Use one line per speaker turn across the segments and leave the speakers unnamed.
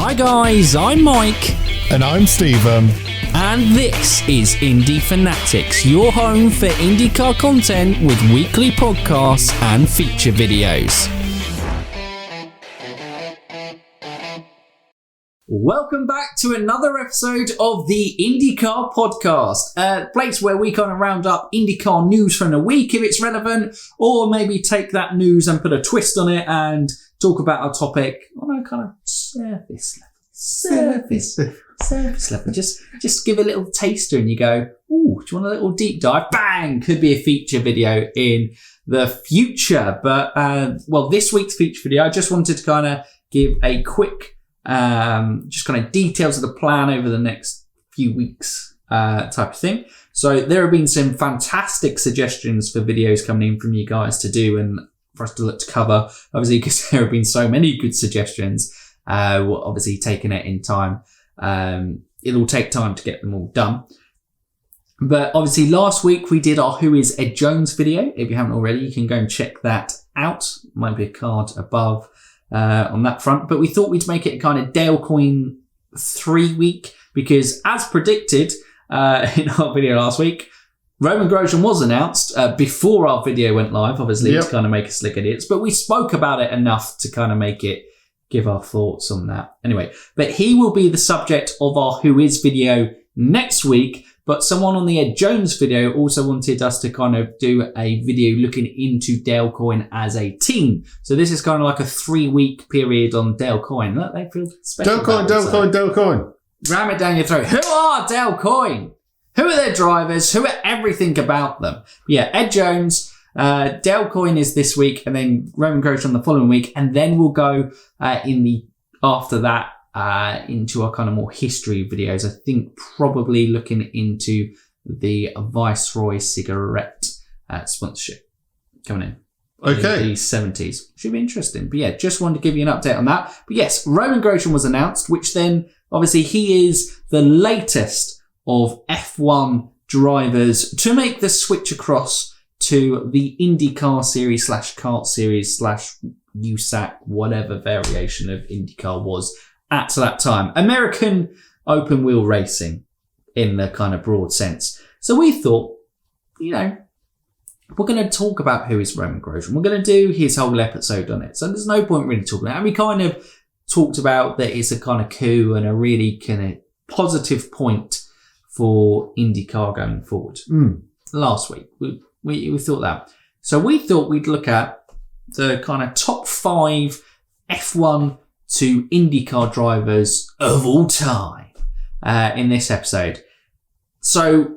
Hi guys, I'm Mike.
And I'm Stephen.
And this is Indy Fanatics, your home for IndyCar content with weekly podcasts and feature videos. Welcome back to another episode of the IndyCar Podcast, a place where we kind of round up IndyCar news from the week if it's relevant, or maybe take that news and put a twist on it and talk about a topic on a kind of surface level. Just give a little taster and you go, ooh, do you want a little deep dive? Bang! Could be a feature video in the future. But, this week's feature video, I just wanted to kind of give a quick just kind of details of the plan over the next few weeks type of thing. So there have been some fantastic suggestions for videos coming in from you guys to do and for us to look to cover, obviously, because there have been so many good suggestions. We're obviously taking it in time. It'll take time to get them all done. But obviously last week we did our Who is Ed Jones video. If you haven't already, you can go and check that out. Might be a card above on that front. But we thought we'd make it a kind of Dale Coyne 3 week because as predicted in our video last week, Romain Grosjean was announced before our video went live, obviously, to kind of make us look idiots. But we spoke about it enough to kind of make it give our thoughts on that. Anyway, but he will be the subject of our Who Is video next week. But someone on the Ed Jones video also wanted us to kind of do a video looking into Dale Coyne as a team. So this is kind of like a 3 week period on Dale Coyne. Look, they feel special.
Dale Coyne.
Ram it down your throat. Who are Dale Coyne? Who are their drivers? Who are everything about them? Yeah, Ed Jones, Dale Coyne is this week, and then Romain Grosjean the following week, and then we'll go after that into our kind of more history videos. I think probably looking into the Viceroy cigarette sponsorship coming in.
Okay.
In the 70s. Should be interesting. But yeah, just wanted to give you an update on that. But yes, Romain Grosjean was announced, which then obviously he is the latest of F1 drivers to make the switch across to the IndyCar Series / Kart Series / USAC, whatever variation of IndyCar was at that time. American open wheel racing in the kind of broad sense. So we thought, we're going to talk about who is Romain Grosjean. We're going to do his whole episode on it. So there's no point really talking about it. And we kind of talked about that it's a kind of coup and a really kind of positive point for IndyCar going forward. Last week, we thought that. So we thought we'd look at the kind of top 5 F1 to IndyCar drivers of all time in this episode. So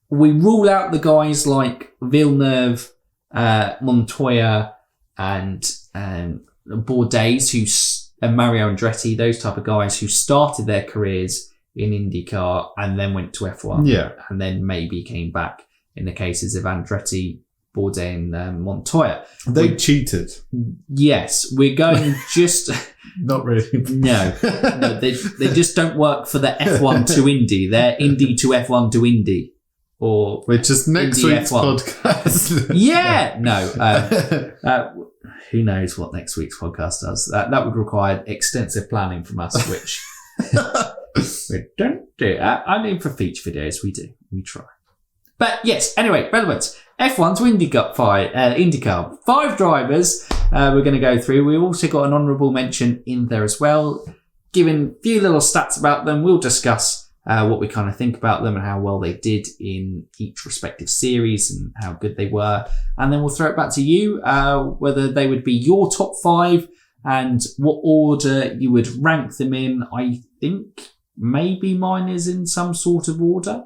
we rule out the guys like Villeneuve, Montoya, and Bourdais, and Mario Andretti, those type of guys who started their careers in IndyCar and then went to F1 and then maybe came back in the cases of Andretti, Bourdais and Montoya.
They cheated.
Yes, we're going just...
Not really.
No, they just don't work for the F1 to Indy. They're Indy to F1 to Indy. Or
which is next
Indy
week's
F1
podcast.
Yeah, no. Who knows what next week's podcast does? That would require extensive planning from us, which... we don't do. I mean, for feature videos, we do. We try. But yes, anyway, relevance. F1 to IndyCar. 5 drivers we're going to go through. We've also got an honourable mention in there as well. Giving a few little stats about them. We'll discuss what we kind of think about them and how well they did in each respective series and how good they were. And then we'll throw it back to you, whether they would be your top 5 and what order you would rank them in. I think maybe mine is in some sort of order.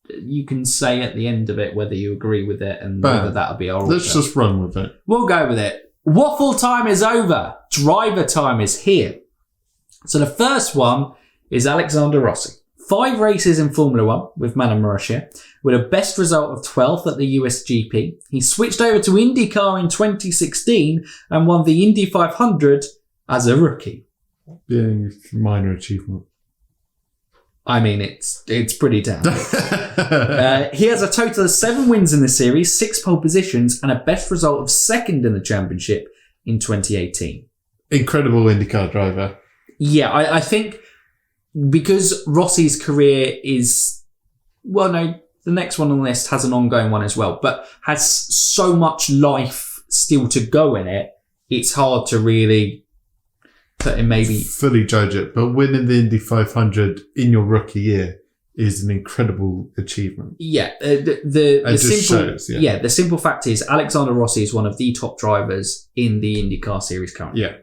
You can say at the end of it whether you agree with it and whether that'll be our order.
Let's just run with it.
We'll go with it. Waffle time is over. Driver time is here. So the first one is Alexander Rossi. 5 races in Formula 1 with Manon Marussia, with a best result of 12th at the USGP. He switched over to IndyCar in 2016 and won the Indy 500 as a rookie.
Yeah, minor achievement.
I mean, it's pretty damn good. He has a total of 7 wins in the series, 6 pole positions, and a best result of 2nd in the championship in 2018.
Incredible IndyCar driver.
Yeah, I think because Rossi's career is, well, no, the next one on the list has an ongoing one as well, but has so much life still to go in it, it's hard to really put in maybe...
fully judge it, but winning the Indy 500 in your rookie year is an incredible achievement.
Yeah, the simple
shows, yeah.
The simple fact is Alexander Rossi is one of the top drivers in the IndyCar Series currently.
Yeah.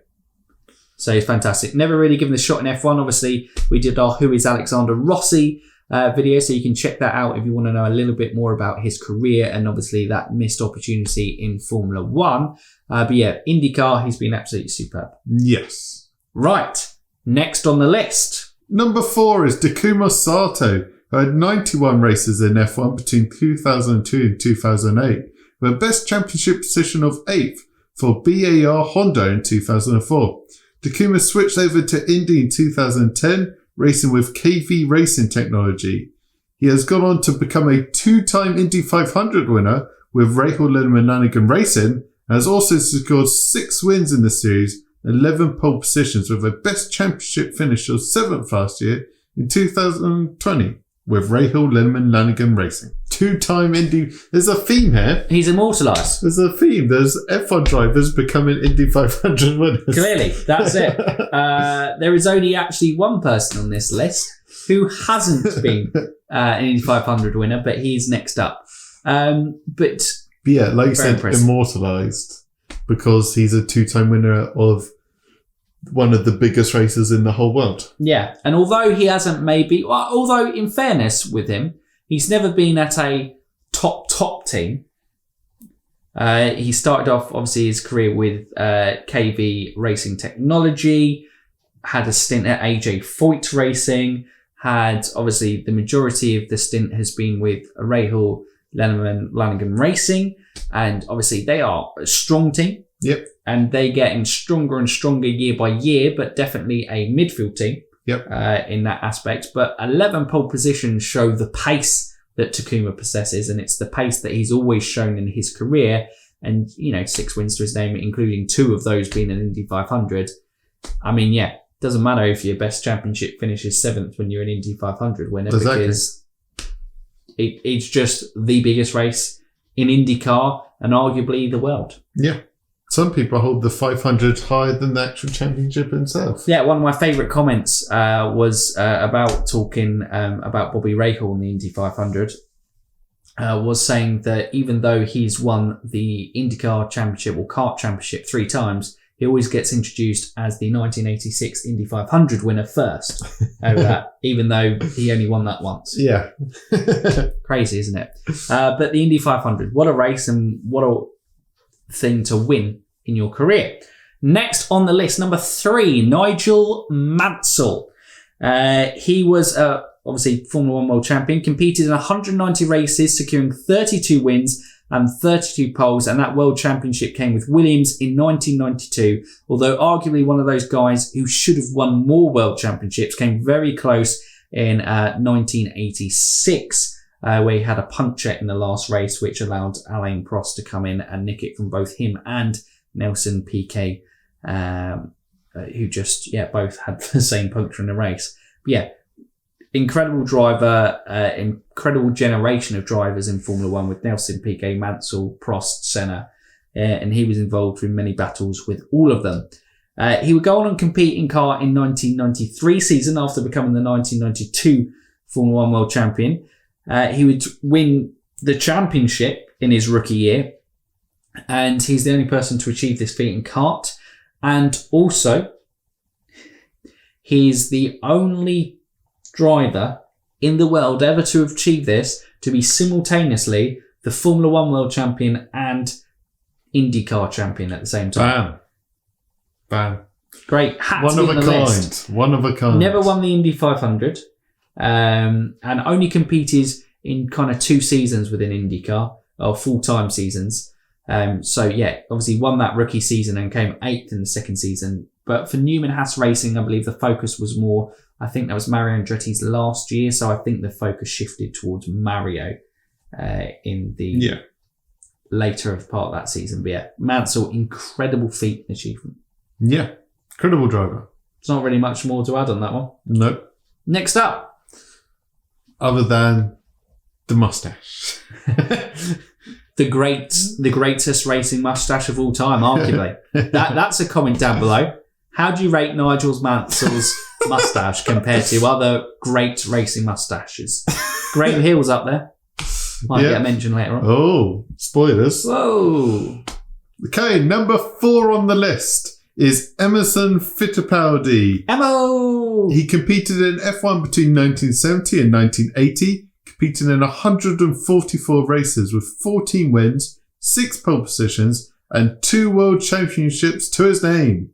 So it's fantastic. Never really given the shot in F1. Obviously, we did our Who is Alexander Rossi video, so you can check that out if you want to know a little bit more about his career and obviously that missed opportunity in Formula One. But yeah, IndyCar, he's been absolutely superb.
Yes.
Right, next on the list.
Number 4 is Takuma Sato, who had 91 races in F1 between 2002 and 2008, with a best championship position of 8th for BAR Honda in 2004. Takuma switched over to Indy in 2010, racing with KV Racing technology. He has gone on to become a 2-time Indy 500 winner with Rahal Lanigan Racing, and has also secured 6 wins in the series, 11 pole positions, with a best championship finish of 7th last year in 2020 with Rahal Lanigan Racing. 2-time Indy... There's a theme here.
He's immortalised.
There's a theme. There's F1 drivers becoming Indy 500 winners.
Clearly, that's it. There is only actually one person on this list who hasn't been an Indy 500 winner, but he's next up. But
yeah, like you said,
impressive.
immortalised because he's a 2-time winner of one of the biggest races in the whole world.
Yeah, and although he hasn't although in fairness with him, he's never been at a top team. He started off, obviously, his career with KV Racing Technology, had a stint at AJ Foyt Racing, had, obviously, the majority of the stint has been with Rahal Lanigan Racing, and obviously they are a strong team.
Yep.
And they getting stronger and stronger year by year, but definitely a midfield team.
Yep.
In that aspect. But 11 pole positions show the pace that Takuma possesses, and it's the pace that he's always shown in his career. And, 6 wins to his name, including 2 of those being an Indy 500. I mean, yeah, doesn't matter if your best championship finishes 7th when you're an Indy 500 winner,
exactly.
Because it's just the biggest race in IndyCar and arguably the world.
Yeah. Some people hold the 500 higher than the actual championship itself.
Yeah, one of my favourite comments was about talking about Bobby Rahal in the Indy 500. Was saying that even though he's won the IndyCar Championship or Kart Championship 3 times, he always gets introduced as the 1986 Indy 500 winner first over that, even though he only won that once.
Yeah.
Crazy, isn't it? But the Indy 500, what a race and what a thing to win in your career. Next on the list, number 3, Nigel Mansell. He was obviously Formula 1 world champion, competed in 190 races, securing 32 wins and 32 poles, and that world championship came with Williams in 1992, although arguably one of those guys who should have won more world championships, came very close in 1986, where he had a puncture in the last race, which allowed Alain Prost to come in and nick it from both him and Nelson Piquet, who just, both had the same puncture in the race. But yeah, incredible driver, incredible generation of drivers in Formula One with Nelson Piquet, Mansell, Prost, Senna, and he was involved in many battles with all of them. He would go on and compete in kart in 1993 season after becoming the 1992 Formula One world champion. He would win the championship in his rookie year, and he's the only person to achieve this feat in kart. And also, he's the only driver in the world ever to have achieved this, to be simultaneously the Formula One world champion and IndyCar champion at the same time.
Bam.
Great. Had
One
to
of
be
a
on the
kind.
list.
One of a kind.
Never won the Indy 500, and only competed in kind of 2 seasons within IndyCar, or full-time seasons. So yeah, obviously won that rookie season and came 8th in the second season. But for Newman Haas Racing, I believe the focus was more, I think that was Mario Andretti's last year, so I think the focus shifted towards Mario in the later part of that season. But yeah, Mansell, incredible feat and achievement.
Yeah, incredible driver.
There's not really much more to add on that one.
Nope.
Next up.
Other than the mustache.
The greatest racing mustache of all time, arguably. That's a comment down below. How do you rate Nigel Mansell's mustache compared to other great racing mustaches? Graham Hill's up there. Might get mentioned later on.
Oh, spoilers.
Whoa.
Okay, number 4 on the list is Emerson Fittipaldi.
Emo!
He competed in F1 between 1970 and 1980, competing in 144 races with 14 wins, 6 pole positions, and 2 world championships to his name.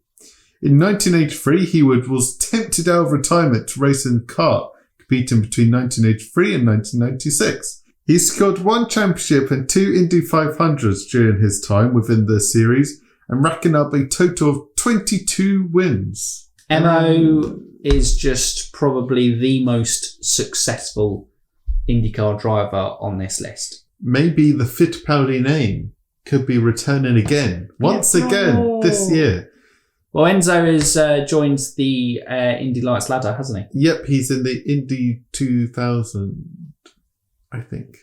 In 1983, he was tempted out of retirement to race in kart, competing between 1983 and 1996. He scored 1 championship and 2 Indy 500s during his time within the series, and racking up a total of 22 wins.
Emo is just probably the most successful IndyCar driver on this list.
Maybe the Fittipaldi name could be returning again, once again, this year.
Well, Enzo has joined the Indy Lights ladder, hasn't he?
Yep, he's in the Indy 2000, I think.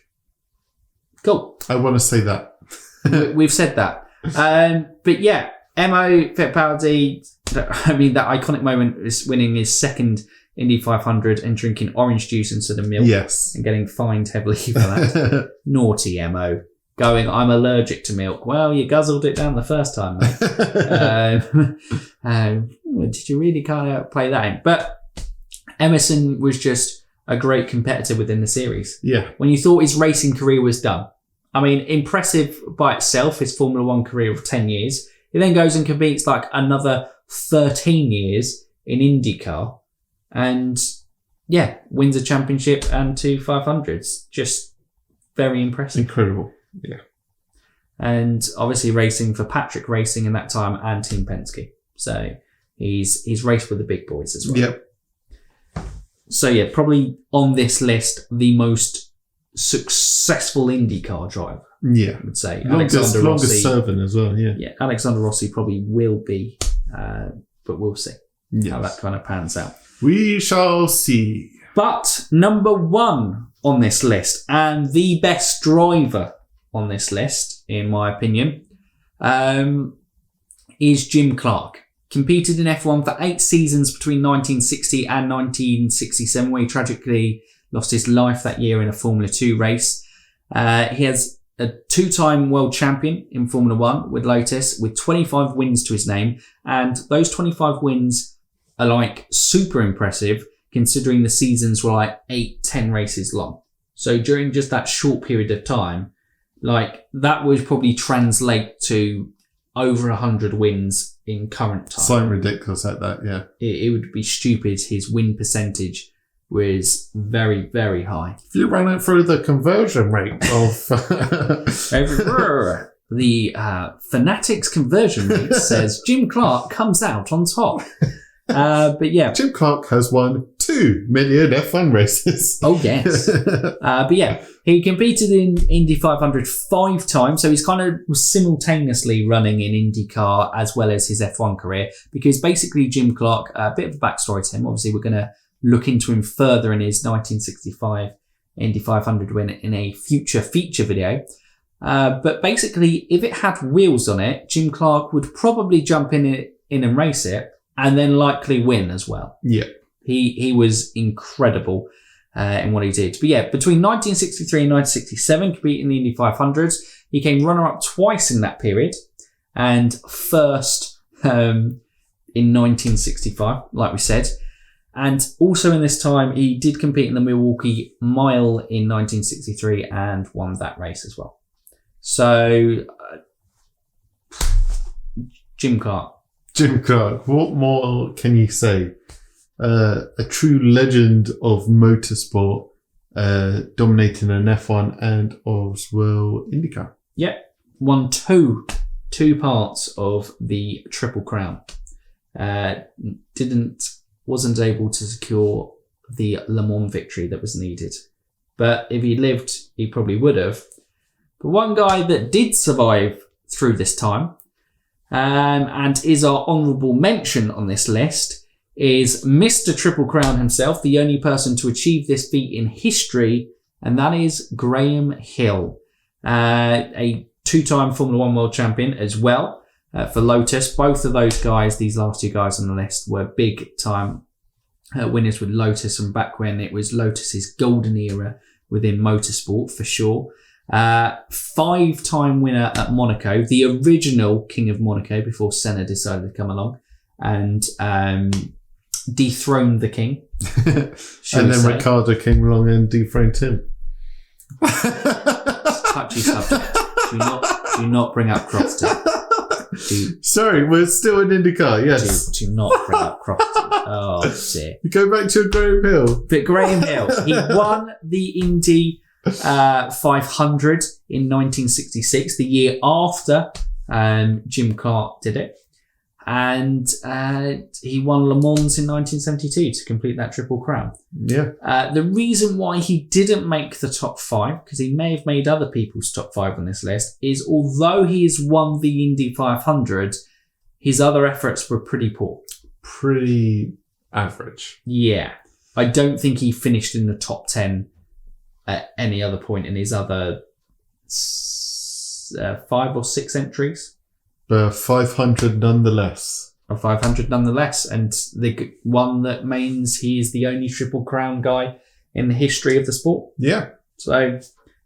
Cool.
I want to say that.
We've said that. But yeah, Emo Fittipaldi, I mean, that iconic moment is winning his second Indy 500 and drinking orange juice instead of milk.
Yes.
And getting fined heavily for that. Naughty Emo. Going, I'm allergic to milk. Well, you guzzled it down the first time, mate. Did you really kind of play that in? But Emerson was just a great competitor within the series.
Yeah.
When you thought his racing career was done. I mean, impressive by itself, his Formula One career of 10 years. He then goes and competes like another 13 years in IndyCar. And yeah, wins a championship and 2 500s. Just very impressive.
Incredible. Yeah.
And obviously racing for Patrick Racing in that time and Team Penske. So he's raced with the big boys as well.
Yep.
So yeah, probably on this list, the most successful IndyCar driver.
Yeah.
I would say.
Longest serving as well, yeah.
Yeah, Alexander Rossi probably will be, but we'll see how that kind of pans out.
We shall see.
But number 1 on this list, and the best driver on this list, in my opinion, is Jim Clark. Competed in F1 for 8 seasons between 1960 and 1967, where he tragically lost his life that year in a Formula 2 race. He has a 2-time world champion in Formula 1 with Lotus, with 25 wins to his name. And those 25 wins are like super impressive, considering the seasons were like 8-10 races long. So during just that short period of time, like that would probably translate to over 100 wins in current time.
Something ridiculous like that, yeah.
It would be stupid. His win percentage was very, very high.
If you ran it through the conversion rate of...
the Fanatics conversion rate says Jim Clark comes out on top. But yeah.
Jim Clark has won 2 million F1 races.
Oh, yes. But yeah, he competed in Indy 500 5 times. So he's kind of simultaneously running in IndyCar as well as his F1 career, because basically Jim Clark, a bit of a backstory to him. Obviously, we're going to look into him further in his 1965 Indy 500 win in a future feature video. But basically, if it had wheels on it, Jim Clark would probably jump in and race it, and then likely win as well.
Yeah.
He was incredible in what he did. But yeah, between 1963 and 1967, competing in the Indy 500s, he came runner-up twice in that period, and first in 1965, like we said. And also in this time, he did compete in the Milwaukee Mile in 1963 and won that race as well. So, Jim Clark.
Jim Clark, what more can you say? A true legend of motorsport, dominating an F1 and as well IndyCar.
Yeah, won two parts of the Triple Crown. Wasn't able to secure the Le Mans victory that was needed. But if he lived, he probably would have. But one guy that did survive through this time, and is our honourable mention on this list, is Mr. Triple Crown himself, the only person to achieve this feat in history, and that is Graham Hill, a 2-time Formula One world champion as well for Lotus. Both of those guys, these last 2 guys on the list, were big-time winners with Lotus from back when it was Lotus's golden era within motorsport, for sure. 5-time winner at Monaco, the original King of Monaco before Senna decided to come along and dethroned the king.
And then Ricardo came along and dethroned him.
Touchy subject. Do not bring up Crofton.
Sorry, we're still in IndyCar, yes.
Do not bring up Crofton. Oh, dear.
Go back to Graham Hill.
But Graham Hill, he won the Indy 500 in 1966, the year after Jim Clark did it. And he won Le Mans in 1972 to complete that Triple Crown.
Yeah.
The reason why he didn't make the top 5, because he may have made other people's top 5 on this list, is although he has won the Indy 500, his other efforts were pretty poor.
Pretty average.
Yeah. I don't think he finished in the top 10 at any other point in his other 5 or 6 entries.
But 500 nonetheless.
Or 500 nonetheless. And the one that means he is the only Triple Crown guy in the history of the sport.
Yeah.
So,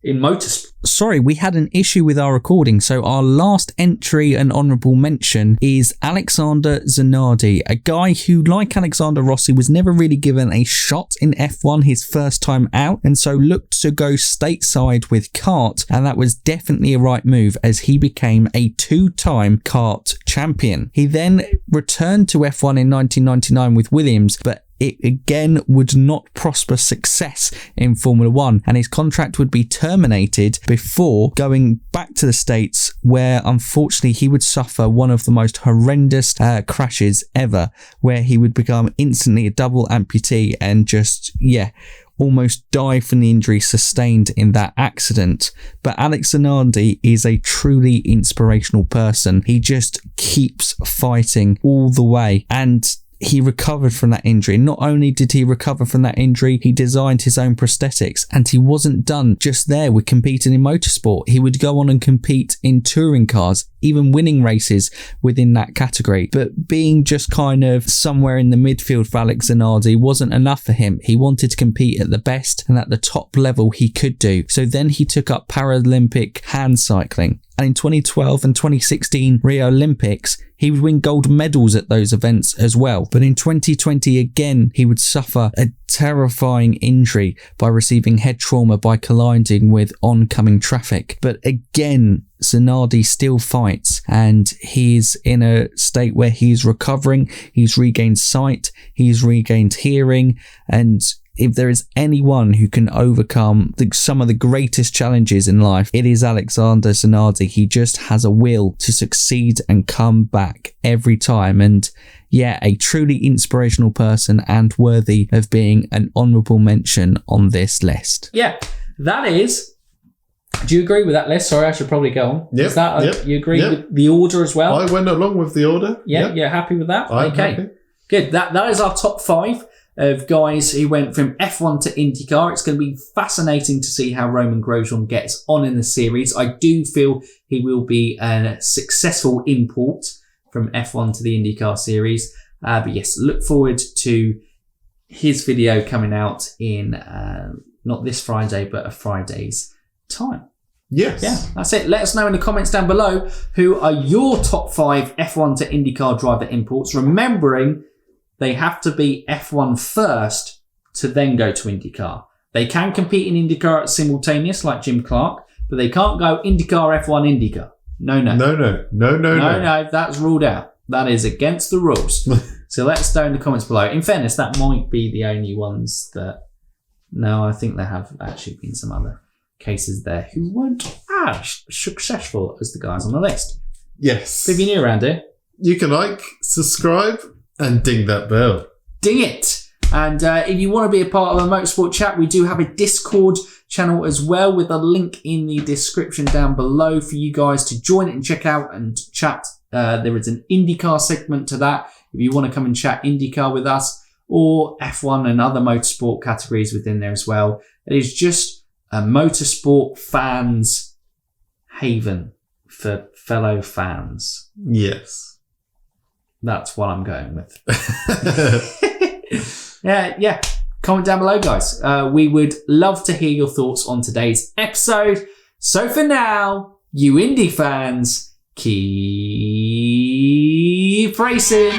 in motorsport.
Sorry, we had an issue with our recording, so our last entry and honourable mention is Alexander Zanardi, a guy who, like Alexander Rossi, was never really given a shot in F1 his first time out, and so looked to go stateside with kart, and that was definitely a right move as he became a 2-time kart champion. He then returned to F1 in 1999 with Williams, but it again would not prosper success in Formula One, and his contract would be terminated before going back to the States, where unfortunately he would suffer one of the most horrendous crashes ever, where he would become instantly a double amputee and just, almost die from the injury sustained in that accident. But Alex Zanardi is a truly inspirational person. He just keeps fighting all the way, and he recovered from that injury. Not only did he recover from that injury, he designed his own prosthetics, and he wasn't done just there with competing in motorsport. He would go on and compete in touring cars, even winning races within that category. But being just kind of somewhere in the midfield for Alex Zanardi wasn't enough for him. He wanted to compete at the best and at the top level he could do. So then he took up Paralympic hand cycling. And in 2012 and 2016 Rio Olympics, he would win gold medals at those events as well. But in 2020, again, he would suffer a terrifying injury by receiving head trauma by colliding with oncoming traffic. But again, Zanardi still fights, and he's in a state where he's recovering. He's regained sight, he's regained hearing, and if there is anyone who can overcome some of the greatest challenges in life, it is Alexander Zanardi. He just has a will to succeed and come back every time. And a truly inspirational person and worthy of being an honourable mention on this list.
Yeah, that is. Do you agree with that list? Sorry, I should probably go on.
Yep,
Is that you agree with the order as well?
I went along with the order.
Yeah, you're happy with that?
I'm happy.
Good. That is our top 5 of guys who went from F1 to IndyCar. It's going to be fascinating to see how Romain Grosjean gets on in the series. I do feel he will be a successful import from F1 to the IndyCar series. But yes, look forward to his video coming out in not this Friday, but a Friday's time.
Yes.
Yeah, that's it. Let us know in the comments down below who are your top 5 F1 to IndyCar driver imports. Remembering, they have to be F1 first to then go to IndyCar. They can compete in IndyCar at simultaneous like Jim Clark, but they can't go IndyCar, F1, IndyCar. No, that's ruled out. That is against the rules. So let us know in the comments below. In fairness, that might be the only ones that... No, I think there have actually been some other cases there who weren't as successful as the guys on the list.
Yes.
If you're new around here,
you can like, subscribe, and ding that bell.
Ding it! And if you want to be a part of a motorsport chat, we do have a Discord channel as well, with a link in the description down below for you guys to join it and check out and chat. There is an IndyCar segment to that. if you want to come and chat IndyCar with us or F1 and other motorsport categories within there as well. It is just a motorsport fans haven for fellow fans.
Yes.
That's what I'm going with. Yeah. Comment down below, guys. We would love to hear your thoughts on today's episode. So for now, you Indy fans, keep racing.